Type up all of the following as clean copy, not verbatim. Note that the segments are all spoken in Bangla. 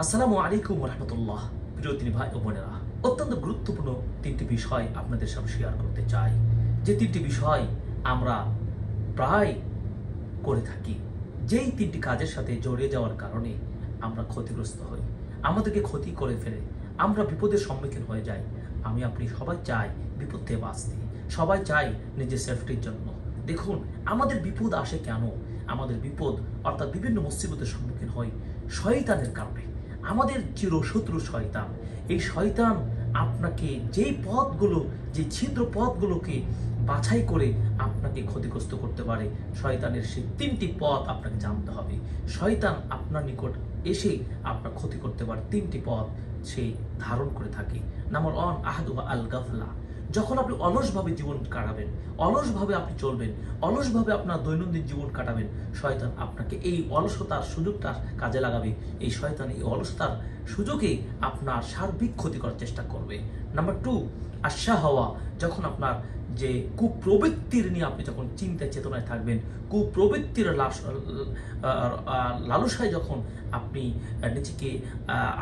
আসসালামু আলাইকুম রহমতুল্লাহ। প্রিয় তিনি ভাই ও বোনেরা, অত্যন্ত গুরুত্বপূর্ণ তিনটি বিষয় আপনাদের সাথে শেয়ার করতে চাই। যে তিনটি বিষয় আমরা প্রায় করে থাকি, যেই তিনটি কাজের সাথে জড়িয়ে যাওয়ার কারণে আমরা ক্ষতিগ্রস্ত হই, আমাদেরকে ক্ষতি করে ফেলে, আমরা বিপদের সম্মুখীন হয়ে যাই। আমি আপনি সবাই চাই বিপদ থেকে বাঁচতে, সবাই চাই নিজের সেফটির জন্য। দেখুন, আমাদের বিপদ আসে কেন? আমাদের বিপদ অর্থাৎ বিভিন্ন মুসিবতের সম্মুখীন হই শয়তানের কারণে। আমাদের চিরশত্রু শয়তান। এই শয়তান আপনাকে যেই পথগুলো, যে ছিদ্র পথগুলোকে বাছাই করে আপনাকে ক্ষতিগ্রস্ত করতে পারে, শয়তানের সেই তিনটি পথ আপনাকে জানতে হবে। শয়তান আপনার নিকট এসে আপনার ক্ষতি করতে পারে তিনটি পথ সে ধারণ করে থাকে। নাম্বার 1, আহাদুহা আল গাফলা। যখন আপনি অলসভাবে জীবন কাটাবেন, অলসভাবে আপনি চলবেন, অলসভাবে আপনার দৈনন্দিন জীবন কাটাবেন, শয়তান আপনাকে এই অলসতার সুযোগটা কাজে লাগাবে। এই শয়তান এই অলসতার সুযোগে আপনার সার্বিক ক্ষতি করার চেষ্টা করবে। নাম্বার 2, আশা হওয়া। যখন আপনার যে কুপ্রবৃত্তির নিয়ে আপনি যখন চিন্তায় চেতনায় থাকবেন, কুপ্রবৃত্তির লালসায় যখন আপনি নিজেকে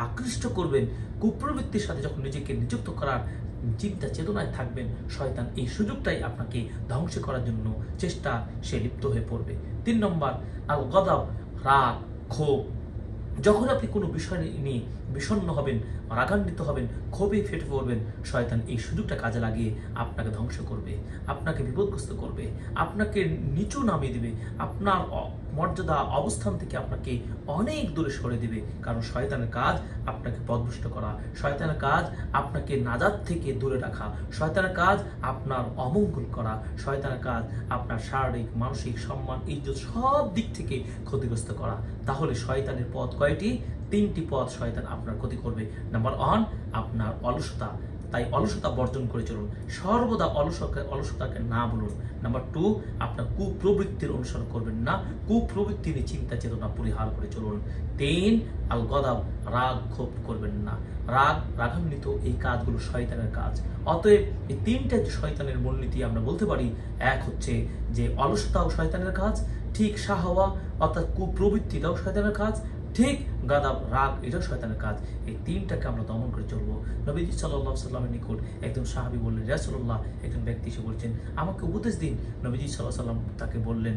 আকৃষ্ট করবেন, কুপ্রবৃত্তির সাথে যখন নিজেকে নিযুক্ত করার চিন্তা চেতনায় থাকবেন, শয়তান এই সুযোগটাই আপনাকে ধ্বংস করার জন্য চেষ্টা সে লিপ্ত হয়ে পড়বে। 3 নম্বর, আল গদাব, রাগ, ক্ষোভ। যখন আপনি কোনো বিষয় নিয়ে বিষণ্ণ হবেন, রাগান্বিত হবেন, ক্ষোভে ফেটে পড়বেন, শয়তান এই সুযোগটা কাজে লাগিয়ে আপনাকে ধ্বংস করবে, আপনাকে বিপদগ্রস্ত করবে, আপনাকে নিচু নামিয়ে দিবে, আপনার মর্যাদা অবস্থান থেকে আপনাকে অনেক দূরে সরে দিবে। কারণ শয়তানের কাজ আপনাকে পথভ্রষ্ট করা, শয়তানের কাজ আপনাকে নাজাত থেকে দূরে রাখা, শয়তানের কাজ আপনার অমঙ্গল করা, শয়তানের কাজ আপনার শারীরিক, মানসিক, সম্মান, ইজ্জত সব দিক থেকে ক্ষতিগ্রস্ত করা। তাহলে শয়তানের পথ কয়টি? 3টি পথ শয়তান আপনার ক্ষতি করবে। নাম্বার 1, আপনার অলসতা। তাই অলসতা বর্জন করে চলুন, সর্বদা অলসতাকে না বলুন। নাম্বার 2, আপনার কুপ্রবৃত্তির অনুসরণ করবেন না, কুপ্রবৃত্তি নিয়ে চিন্তা চেতনা পরিহার করে চলুন। 3, আল গদাব, রাগ ক্ষোভ করবেন না। রাগান্বিত এই কাজগুলো শয়তানের কাজ। অতএব এই 3টা শয়তানের মূলনীতি আমরা বলতে পারি। এক হচ্ছে যে অলসতাও শয়তানের কাজ, ঠিক শাহওয়া অর্থাৎ কুপ্রবৃত্তিটাও শয়তানের কাজ, ঠিক গাদাব, রাগ, এটাও শয়তানের কাজ। এই 3টাকে আমরা দমন করে চলবো। নবীজি সাল্লাল্লাহু আলাইহি সাল্লামের নিকট একজন সাহাবী বললেন, ইয়া রাসূলুল্লাহ, একজন ব্যক্তি এসে বলছেন, আমাকে উপদেশ দিন। নবীজি সাল্লাল্লাহু আলাইহি সাল্লাম তাকে বললেন,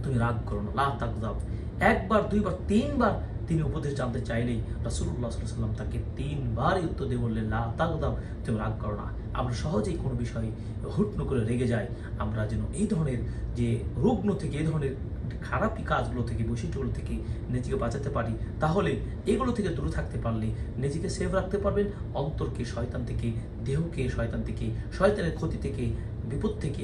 তুমি রাগ করো না, লা তাগদাব। 1 বার, 2 বার, 3 বার তিনি উপদেশ জানতে চাইলেই রাসূলুল্লাহ সাল্লাল্লাহু আলাইহি সাল্লাম তাকে 3 বারই উত্তর দিয়ে বললেন, লা তাগদাব, তুমি রাগ করো না। আমরা সহজেই কোনো বিষয়ে হুট্ট করে রেগে যাই। আমরা যেন এই ধরনের যে রুগ্ন থেকে, এই ধরনের খারাপ কাজগুলো থেকে, বৈশিষ্ট্যগুলো থেকে নিজেকে বাঁচাতে পারি। তাহলে এগুলো থেকে দূরে থাকতে পারলে নিজেকে সেফ রাখতে পারবেন, অন্তরকে শয়তান থেকে, দেহকে শয়তান থেকে, শয়তানের ক্ষতি থেকে, বিপদ থেকে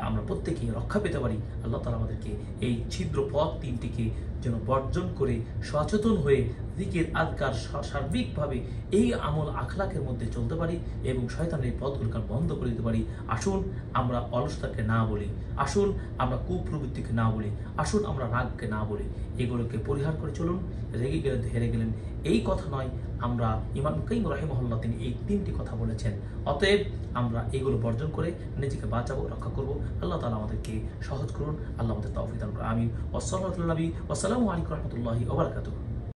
আমরা প্রত্যেকেই রক্ষা পেতে পারি। আল্লাহ তাআলা আমাদেরকে এই ছিদ্র পথ 3টিকে যেন বর্জন করে সচেতন হয়ে জিকির, আযকার, সার্বিকভাবে এই আমল আখলাকের মধ্যে চলতে পারি এবং শয়তানের পথগুলোকে বন্ধ করে দিতে পারি। আসুন আমরা অলসতাকে না বলি, আসুন আমরা কুপ্রবৃত্তিকে না বলি, আসুন আমরা রাগকে না বলি। এগুলোকে পরিহার করে চলুন। রেগে গেলেন হেরে গেলেন, এই কথা নয়। আমরা ইমাম কাইয়্যিম রাহিমাহুল্লাহ তিনি এই 3টি কথা বলেছেন। অতএব আমরা এগুলো বর্জন করে নিজেকে বাঁচাবো, রক্ষা করব। আল্লাহ তাআলা আমাদেরকে সহজ করুন। আল্লাহ আমাদের তৌফিক দান করুন। আমিন। ওয়াসসালাতু আলা নবী ওয়া সালামু আলাইকুম ওয়া রাহমাতুল্লাহি ওয়া বারাকাতুহু।